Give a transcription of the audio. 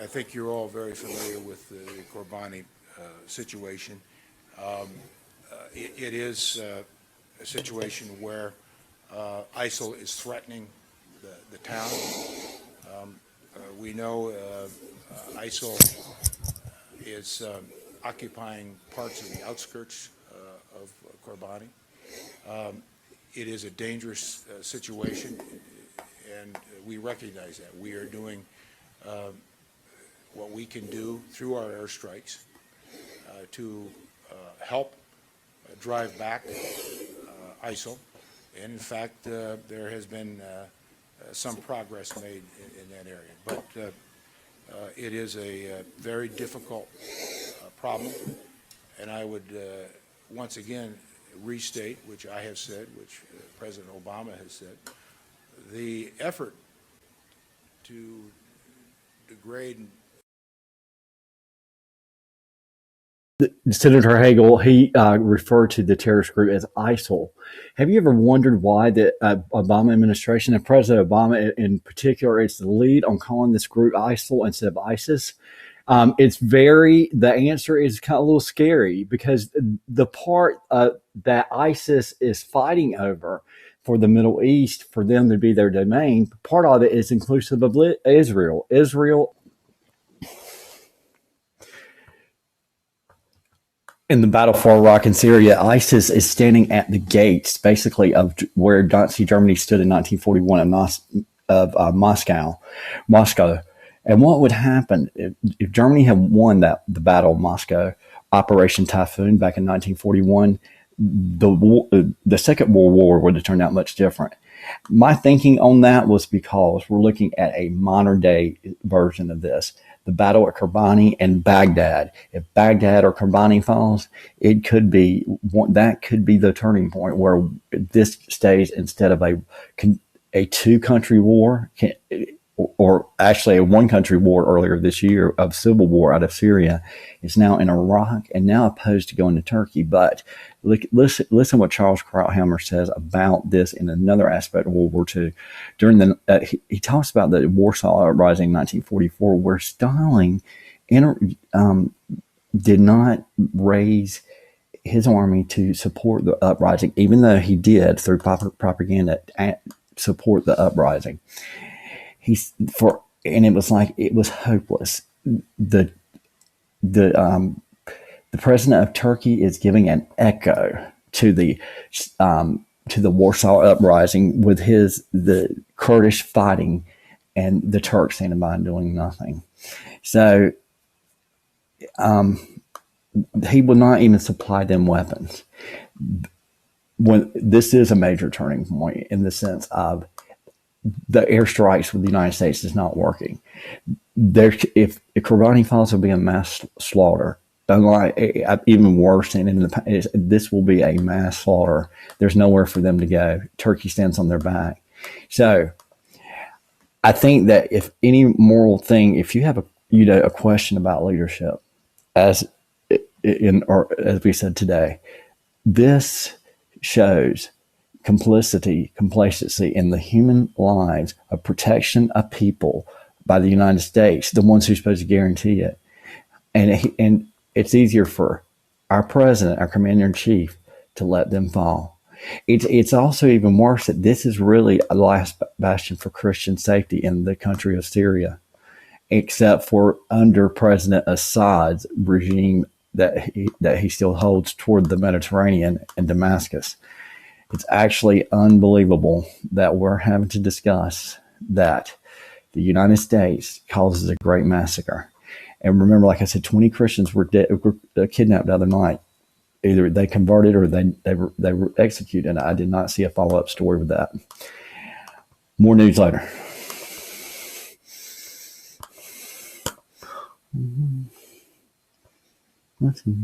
think you're all very familiar with the Kobani situation. It is a situation where ISIL is threatening the town. We know ISIL is occupying parts of the outskirts of Kobani. It is a dangerous situation, and we recognize that. We are doing what we can do through our airstrikes to help drive back ISIL. And in fact, there has been some progress made in that area. But it is a very difficult problem, and I would once again restate, which I have said, which President Obama has said, the effort to degrade. Senator Hagel, he referred to the terrorist group as ISIL. Have you ever wondered why the Obama administration and President Obama in particular is the lead on calling this group ISIL instead of ISIS? The answer is kind of a little scary, because the part that ISIS is fighting over for the Middle East, for them to be their domain, part of it is inclusive of Israel. In the battle for Iraq and Syria, ISIS is standing at the gates, basically, of where Nazi Germany stood in 1941 of Moscow. And what would happen if Germany had won the Battle of Moscow, Operation Typhoon, back in 1941? The Second World War would have turned out much different. My thinking on that was because we're looking at a modern day version of this. The battle at Kobani and Baghdad. If Baghdad or Kobani falls, that could be the turning point where this stays, instead of a two-country war, or actually a one-country war earlier this year of civil war out of Syria, is now in Iraq and now opposed to going to Turkey. But listen what Charles Krauthammer says about this in another aspect of World War II. He talks about the Warsaw Uprising in 1944, where Stalin did not raise his army to support the uprising, even though he did, through propaganda, support the uprising. And it was hopeless. The president of Turkey is giving an echo to the Warsaw Uprising, with the Kurdish fighting and the Turks standing by and doing nothing. So he will not even supply them weapons. This is a major turning point, in the sense of the airstrikes with the United States is not working. If Kobani falls, will be a mass slaughter. Even worse, this will be a mass slaughter. There's nowhere for them to go. Turkey stands on their back. So I think that if any moral thing, if you have a question about leadership, as we said today, this shows complacency in the human lives of protection of people by the United States, the ones who are supposed to guarantee it. And it's easier for our president, our commander-in-chief, to let them fall. It's also even worse that this is really a last bastion for Christian safety in the country of Syria, except for under President Assad's regime that he still holds toward the Mediterranean and Damascus. It's actually unbelievable that we're having to discuss that the United States causes a great massacre. And remember, like I said, 20 Christians were kidnapped the other night. Either they converted or they were executed. And I did not see a follow-up story with that. More news later. Let's see.